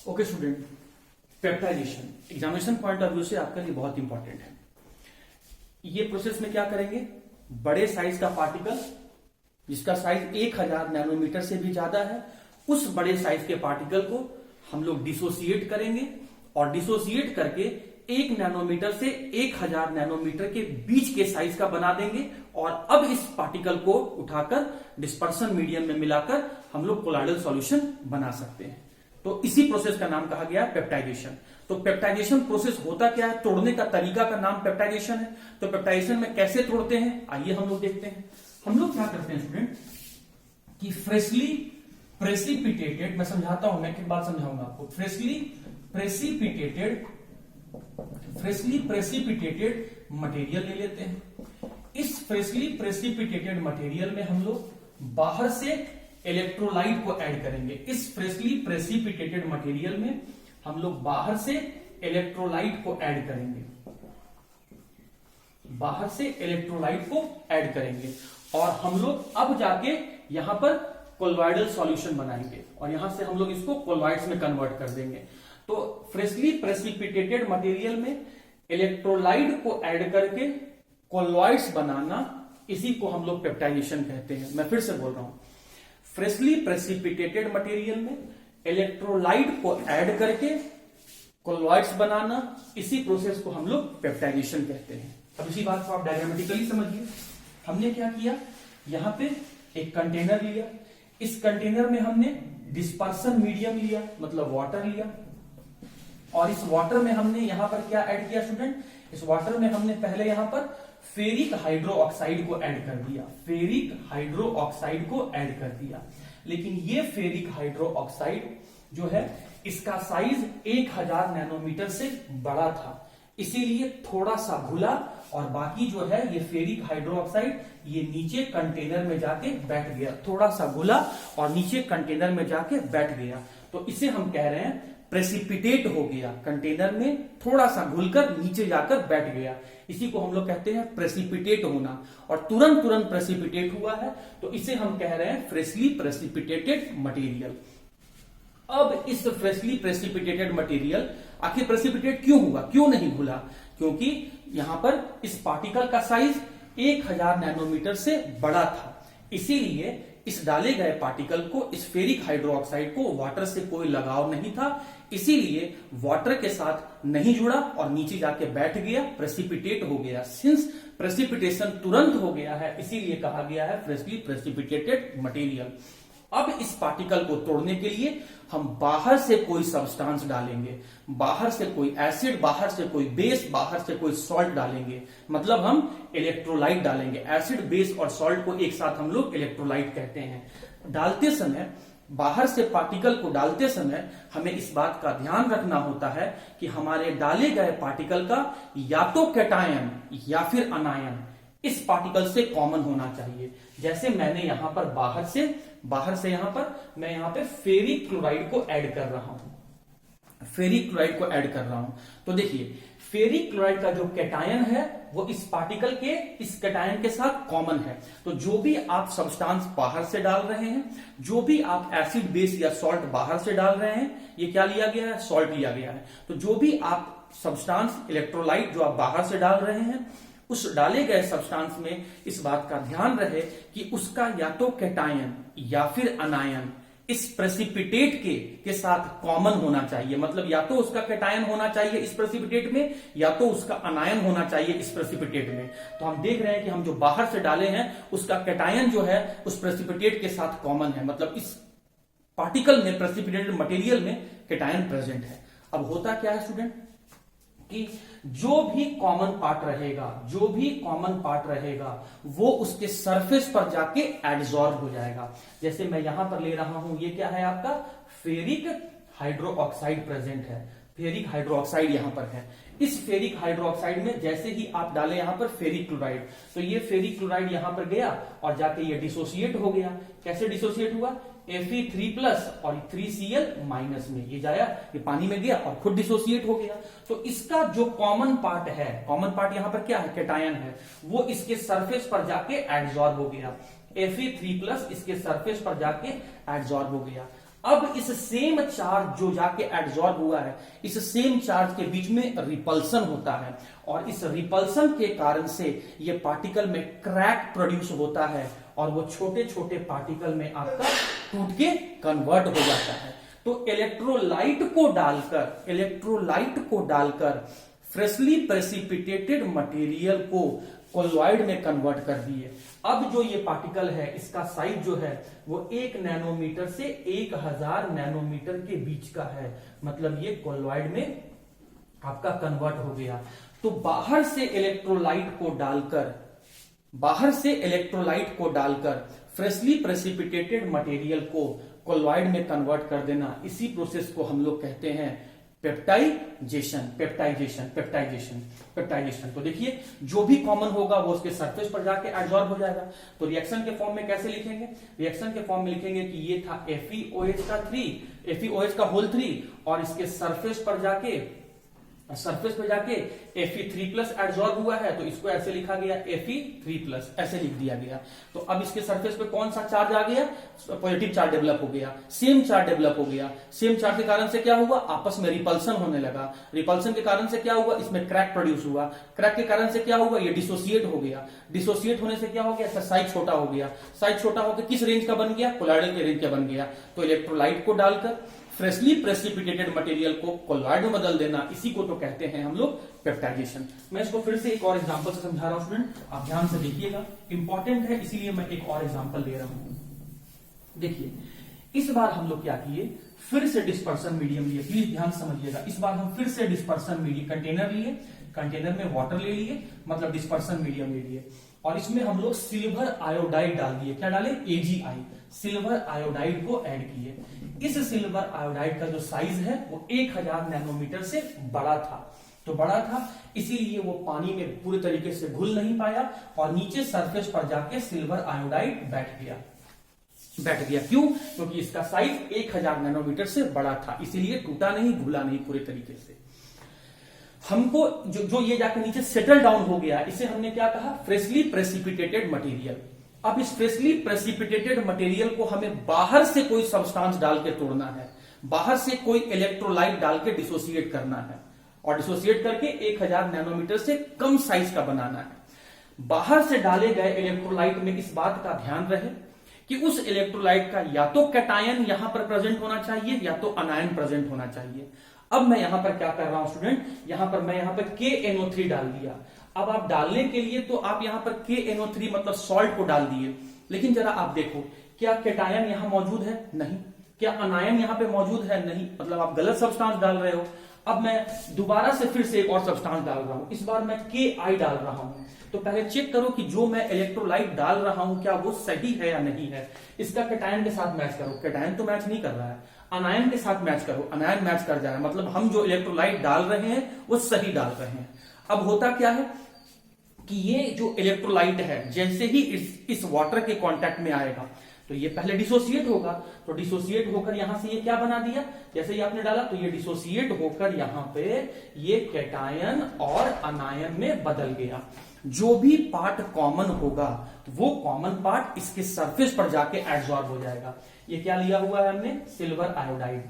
Okay student, peptization examination point of view से आपके लिए बहुत इंपॉर्टेंट है। ये प्रोसेस में क्या करेंगे, बड़े साइज का पार्टिकल जिसका साइज 1000 नैनोमीटर से भी ज्यादा है, उस बड़े साइज के पार्टिकल को हम लोग डिसोसिएट करेंगे और डिसोसिएट करके 1 नैनोमीटर से 1000 नैनोमीटर के बीच के साइज का बना देंगे और अब इस पार्टिकल को उठाकर डिस्पर्सन मीडियम में मिलाकर हम लोग कोलॉइडल सॉल्यूशन बना सकते हैं। तो इसी प्रोसेस का नाम कहा गया है पेप्टाइजेशन। तो पेप्टाइजेशन प्रोसेस होता क्या है, तोड़ने का तरीका का नाम पेप्टाइजेशन है। तो पेप्टाइजेशन में कैसे तोड़ते हैं, आइए हम लोग देखते हैं। हम लोग क्या करते हैं स्टूडेंट कि फ्रेशली प्रेसिपिटेटेड, मैं समझाता हूं, मैं एक बात समझाऊंगा आपको। फ्रेशली प्रेसिपिटेटेड मटेरियल ले लेते हैं। इस फ्रेशली प्रेसिपिटेटेड मटेरियल में हम लोग बाहर से इलेक्ट्रोलाइट को ऐड करेंगे। इस फ्रेशली प्रेसिपिटेटेड मटेरियल में हम लोग बाहर से इलेक्ट्रोलाइट को ऐड करेंगे, बाहर से इलेक्ट्रोलाइट को ऐड करेंगे और हम लोग अब जाके यहां पर कोलॉइडल सॉल्यूशन बनाएंगे और यहां से हम लोग इसको कोलॉइड्स में कन्वर्ट कर देंगे। तो फ्रेशली प्रेसिपिटेटेड मटेरियल में इलेक्ट्रोलाइट को ऐड करके कोलॉइड्स बनाना, इसी को हम लोग पेप्टाइजेशन कहते हैं। मैं फिर से बोल रहा हूं, फ्रेशली प्रेसिपिटेटेड मटेरियल में इलेक्ट्रोलाइट को ऐड करके कोलॉइड्स बनाना, इसी प्रोसेस को हम लोग पेप्टाइजेशन कहते हैं। अब इसी बात को आप डायग्रामेटिकली समझिए। हमने क्या किया, यहां पे एक कंटेनर लिया, इस कंटेनर में हमने डिस्पर्सन मीडियम लिया, मतलब वाटर लिया, और इस वाटर में हमने यहां पर क्या ऐड किया स्टूडेंट, इस वाटर में हमने पहले यहां पर फेरिक हाइड्रो ऑक्साइड को ऐड कर दिया, फेरिक हाइड्रो ऑक्साइड को ऐड कर दिया। लेकिन ये फेरिक हाइड्रो ऑक्साइड जो है इसका साइज 1000 नैनोमीटर से बड़ा था, इसीलिए थोड़ा सा घुला और बाकी जो है ये फेरिक हाइड्रो ऑक्साइड ये नीचे कंटेनर में जाके बैठ गया, थोड़ा सा घुला और नीचे कंटेनर में जाके बैठ गया। तो इसे हम कह रहे हैं प्रेसिपिटेट हो गया, कंटेनर में थोड़ा सा घुलकर नीचे जाकर बैठ गया, इसी को हम लोग कहते हैं प्रेसिपिटेट होना। और तुरंत प्रेसिपिटेट हुआ है तो इसे हम कह रहे हैं फ्रेशली प्रेसिपिटेटेड मटेरियल। अब इस फ्रेशली प्रेसिपिटेटेड मटेरियल आखिर प्रेसिपिटेट क्यों हुआ, क्यों नहीं घुला, क्योंकि यहां पर इस पार्टिकल का साइज 1000 नैनोमीटर से बड़ा था, इसीलिए इस डाले गए पार्टिकल को, इस फेरिक हाइड्रोक्साइड को वाटर से कोई लगाव नहीं था, इसीलिए वाटर के साथ नहीं जुड़ा और नीचे जाके बैठ गया, प्रेसिपिटेट हो गया। सिंस प्रेसिपिटेशन तुरंत हो गया है, इसीलिए कहा गया है फ्रेशली प्रेसिपिटेटेड मटेरियल। अब इस पार्टिकल को तोड़ने के लिए हम बाहर से कोई सब्सटेंस डालेंगे, बाहर से कोई एसिड, बाहर से कोई बेस, बाहर से कोई सॉल्ट डालेंगे, मतलब हम इलेक्ट्रोलाइट डालेंगे। एसिड, बेस और सॉल्ट को एक साथ हम लोग इलेक्ट्रोलाइट कहते हैं। डालते समय, बाहर से पार्टिकल को डालते समय हमें इस बात का ध्यान रखना होता है कि हमारे डाले गए पार्टिकल का या तो कैटायन या फिर अनायन इस पार्टिकल से कॉमन होना चाहिए। जैसे मैंने यहां पर बाहर से यहां पर मैं यहां पे फेरिक क्लोराइड को ऐड कर रहा हूं, फेरिक क्लोराइड को ऐड कर रहा हूं। तो देखिए फेरिक क्लोराइड का जो कैटायन है वो इस पार्टिकल के, इस कैटायन के साथ कॉमन है। तो जो भी आप सब्सटेंस बाहर से डाल रहे हैं, जो भी आप एसिड, बेस या सॉल्ट बाहर से डाल रहे हैं, ये क्या लिया गया है, सॉल्ट लिया गया है। तो जो भी आप सब्सटेंस, इलेक्ट्रोलाइट जो आप बाहर से डाल रहे हैं, उस डाले गए सब्सटेंस में इस बात का ध्यान रहे कि उसका या तो कैटायन या फिर अनायन इस प्रेसिपिटेट के साथ कॉमन होना चाहिए, मतलब या तो उसका कैटायन होना चाहिए इस प्रेसिपिटेट में या तो उसका अनायन होना चाहिए इस प्रेसिपिटेट में। तो हम देख रहे हैं कि हम जो बाहर से डाले हैं उसका कैटायन जो है उस प्रेसिपिटेट के साथ कॉमन है, मतलब इस पार्टिकल में, प्रेसिपिटेटेड मटेरियल में कैटायन प्रेजेंट है। अब होता क्या है स्टूडेंट कि जो भी कॉमन पार्ट रहेगा, जो भी कॉमन पार्ट रहेगा वो उसके सरफेस पर जाके एब्जॉर्ब हो जाएगा। जैसे मैं यहां पर ले रहा हूं, ये क्या है आपका फेरिक हाइड्रोक्साइड प्रेजेंट है, फेरिक हाइड्रोक्साइड यहां पर है। इस फेरिक हाइड्रोक्साइड में जैसे ही आप डाले यहां पर फेरिक क्लोराइड, तो ये फेरिक क्लोराइड यहां पर गया और जाके ये डिसोसिएट हो गया। कैसे डिसोसिएट हुआ, Fe3+ और 3Cl- में ये जाया, ये पानी में गया और खुद डिसोसिएट हो गया। तो इसका जो कॉमन पार्ट है, कॉमन पार्ट यहां पर क्या है, कैटायन है, वो इसके सरफेस पर जाके एब्जॉर्ब हो गया। Fe3+ इसके सरफेस पर जाके एब्जॉर्ब हो गया। अब इस सेम चार्ज जो जाके एड्सॉर्ब हुआ है, इस सेम चार्ज के बीच में रिपल्सन होता है और इस रिपल्सन के कारण से ये पार्टिकल में क्रैक प्रोड्यूस होता है और वो छोटे छोटे पार्टिकल में आपका टूट के कन्वर्ट हो जाता है। तो इलेक्ट्रोलाइट को डालकर फ्रेशली प्रेसिपिटेटेड मटेरियल को कोलॉइड में कन्वर्ट कर दिए। अब जो ये पार्टिकल है इसका साइज जो है वो 1 नैनोमीटर से 1000 नैनोमीटर के बीच का है, मतलब ये कोलॉइड में आपका कन्वर्ट हो गया। तो बाहर से इलेक्ट्रोलाइट को डालकर फ्रेशली प्रेसिपिटेटेड मटेरियल को कोलॉइड में कन्वर्ट कर देना, इसी प्रोसेस को हम लोग कहते हैं पेप्टाइजेशन। तो देखिए जो भी कॉमन होगा वो उसके सरफेस पर जाके एब्जॉर्ब हो जाएगा। तो रिएक्शन के फॉर्म में कैसे लिखेंगे? रिएक्शन के फॉर्म में लिखेंगे कि ये था FeOH का होल 3 और इसके सरफेस पर जाके Fe3+ एब्जॉर्ब हुआ है, तो इसको ऐसे लिखा गया Fe3+, ऐसे लिख दिया गया। तो अब इसके सरफेस पे कौन सा चार्ज आ गया? पॉजिटिव चार्ज डेवलप हो गया, सेम चार्ज डेवलप हो गया। सेम चार्ज के कारण से क्या हुआ? आपस में रिपल्सन होने लगा। रिपल्सन के कारण से क्या हुआ? इसमें क्रैक प्रोड्यूस हुआ। क्रैक के कारण से क्या हुआ? ये डिसोसिएट हो गया। डिसोसिएट होने से क्या हो गया? साइज छोटा हो गया। साइज छोटा होकर किस रेंज का बन गया? कोलॉइडल के रेंज का बन गया। तो इलेक्ट्रोलाइट को डालकर फ्रेशली प्रेसिपिटेटेड मटेरियल को कोलॉइड में बदल देना, इसी को तो कहते हैं हम लोग पेप्टाइजेशन। मैं इसको फिर से एक और एग्जांपल से समझा रहा हूं स्टूडेंट, आप ध्यान से देखिएगा, इंपॉर्टेंट है इसीलिए मैं एक और एग्जांपल दे रहा हूं। देखिए इस बार हम लोग क्या किए, फिर से डिस्पर्सन मीडियम लिए, प्लीज ध्यान समझिएगा। इस बार हम फिर से डिस्पर्सन मीडियम कंटेनर लिए, कंटेनर में वाटर ले लिए, मतलब डिस्पर्सन मीडियम ले लिए और इसमें हम लोग सिल्वर आयोडाइड डाल दिए। क्या डाले? AgI, सिल्वर आयोडाइड को ऐड किए। इस सिल्वर आयोडाइड का जो साइज है वो 1000 नैनोमीटर से बड़ा था। तो बड़ा था इसीलिए वो पानी में पूरे तरीके से घुल नहीं पाया और नीचे सरफेस पर जाके सिल्वर आयोडाइड बैठ गया। क्यों? क्योंकि इसका साइज 1000 नैनोमीटर से बड़ा था, इसीलिए टूटा नहीं, घुला नहीं पूरे तरीके से। हमको जो ये जाके नीचे सेटल डाउन हो गया, इसे हमने क्या कहा? Freshly precipitated material. अब इस फ्रेशली प्रेसिपिटेटेड मटेरियल को हमें बाहर से कोई सब्सटेंस डाल के तोड़ना है, बाहर से कोई इलेक्ट्रोलाइट डाल के डिसोसिएट करना है और डिसोसिएट करके 1000 नैनोमीटर से कम साइज का बनाना है। बाहर से डाले गए इलेक्ट्रोलाइट में इस बात का ध्यान रहे कि उस इलेक्ट्रोलाइट का या तो कैटायन यहां पर प्रेजेंट होना चाहिए या तो अनायन प्रेजेंट होना चाहिए। अब मैं यहां पर क्या कर रहा हूं स्टूडेंट, मैं यहां पर KNO3 डाल दिया। अब आप डालने के लिए तो आप यहां पर KNO3 मतलब सॉल्ट को डाल दिए, लेकिन जरा आप देखो क्या कैटायन यहां मौजूद है? नहीं। क्या अनायन यहां पे मौजूद है? नहीं, मतलब आप गलत सब्सटेंस डाल रहे हो। अब मैं दोबारा से फिर से एक और सब्सटेंस डाल रहा हूं, इस बार मैं KI डाल रहा हूं। तो पहले चेक करो कि जो मैं इलेक्ट्रोलाइट डाल रहा हूं क्या वो सही है या नहीं है। इसका कैटायन के साथ मैच करो, कैटायन तो मैच नहीं कर रहा है। अनायन के साथ मैच करो, अनायन मैच कर जा रहा है, मतलब हम जो इलेक्ट्रोलाइट डाल रहे हैं वो सही डाल रहे हैं। अब होता क्या है कि ये जो इलेक्ट्रोलाइट है जैसे ही इस वाटर के कांटेक्ट में आएगा तो ये पहले डिसोसिएट होगा, तो डिसोसिएट होकर यहां से ये क्या बना दिया? जैसे ही आपने डाला तो ये डिसोसिएट होकर यहां पे ये कैटायन और अनायन में बदल गया। जो भी पार्ट कॉमन होगा वो कॉमन पार्ट इसके सरफेस पर जाके एब्जॉर्ब हो जाएगा। ये क्या लिया हुआ है हमने? Silver iodide.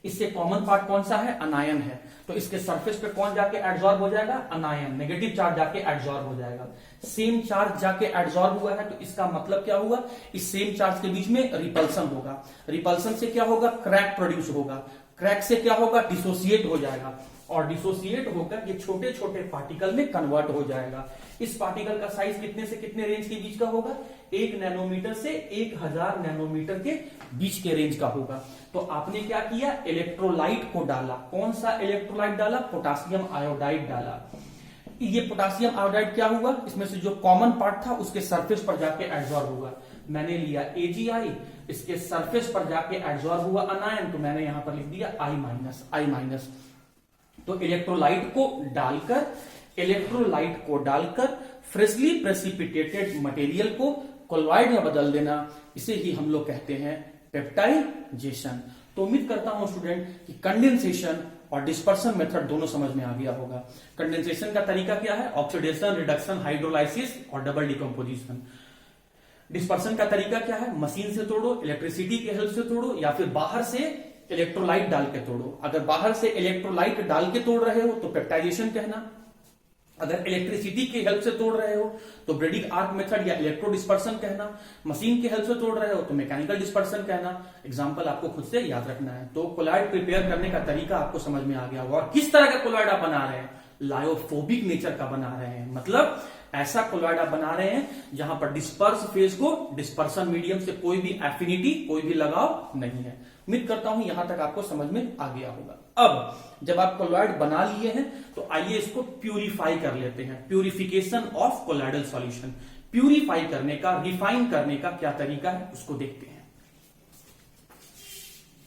इससे कॉमन पार्ट कौन सा है? अनायन है। तो इसके सरफेस पे कौन जाके एब्जॉर्ब हो जाएगा? अनायन, नेगेटिव चार्ज जाके एब्जॉर्ब हो जाएगा। सेम चार्ज जाके एब्जॉर्ब हुआ है तो इसका मतलब क्या हुआ? इस सेम चार्ज के बीच में रिपल्सन होगा। रिपल्सन से क्या होगा? क्रैक प्रोड्यूस होगा। क्रैक से क्या होगा? डिसोसिएट हो जाएगा और डिसोसिएट होकर ये छोटे छोटे पार्टिकल में कन्वर्ट हो जाएगा। इस पार्टिकल का साइज कितने से कितने रेंज के बीच का होगा? 1 नैनोमीटर से 1000 नैनोमीटर के बीच के रेंज का होगा। तो आपने क्या किया? इलेक्ट्रोलाइट को डाला। कौन सा इलेक्ट्रोलाइट डाला? पोटासियम आयोडाइड डाला। ये पोटासियम आयोडाइड क्या हुआ? इसमें से जो कॉमन पार्ट था उसके सरफेस पर जाके एब्जॉर्ब हुआ। मैंने लिया AgI, इसके सरफेस पर जाके एब्जॉर्ब हुआ अनायन, तो मैंने यहां पर लिख दिया I-। तो इलेक्ट्रोलाइट को डालकर फ्रेशली प्रेसिपिटेटेड मटेरियल को कोलॉइड में बदल देना, इसे ही हम लोग कहते हैं पेप्टाइजेशन। तो उम्मीद करता हूं स्टूडेंट कि कंडेंसेशन और डिस्पर्सन मेथड दोनों समझ में आ गया होगा। कंडेंसेशन का तरीका क्या है? ऑक्सीडेशन, रिडक्शन, हाइड्रोलाइसिस और डबल डिकम्पोजिशन। डिस्पर्सन का तरीका क्या है, मशीन से तोड़ो, इलेक्ट्रिसिटी की हेल्प से तोड़ो, या फिर बाहर से इलेक्ट्रोलाइट डाल के तोड़ो। अगर बाहर से इलेक्ट्रोलाइट डाल के तोड़ रहे हो तो पेप्टाइजेशन कहना, अगर इलेक्ट्रिसिटी की हेल्प से तोड़ रहे हो तो ब्रेडिक आर्क मेथड या इलेक्ट्रो डिस्पर्सन कहना, मशीन की हेल्प से तोड़ रहे हो तो मैकेनिकल डिस्पर्सन कहना। एग्जांपल आपको खुद से याद रखना है। तो कोलॉइड प्रिपेयर करने का तरीका आपको समझ में आ गया होगा। और किस तरह का कोलॉइड आप बना रहे हैं, लायोफोबिक नेचर का बना रहे हैं, मतलब ऐसा कोलॉइड आप बना रहे हैं जहां पर डिस्पर्स फेज को डिस्पर्सन मीडियम से कोई भी एफिनिटी, कोई भी लगाव नहीं है। उम्मीद करता हूं यहां तक आपको समझ में आ गया होगा। अब जब आप कोलॉइड बना लिए हैं तो आइए इसको प्यूरिफाई कर लेते हैं। Purification of colloidal solution, purify करने का, रिफाइन करने का क्या तरीका है उसको देखते हैं।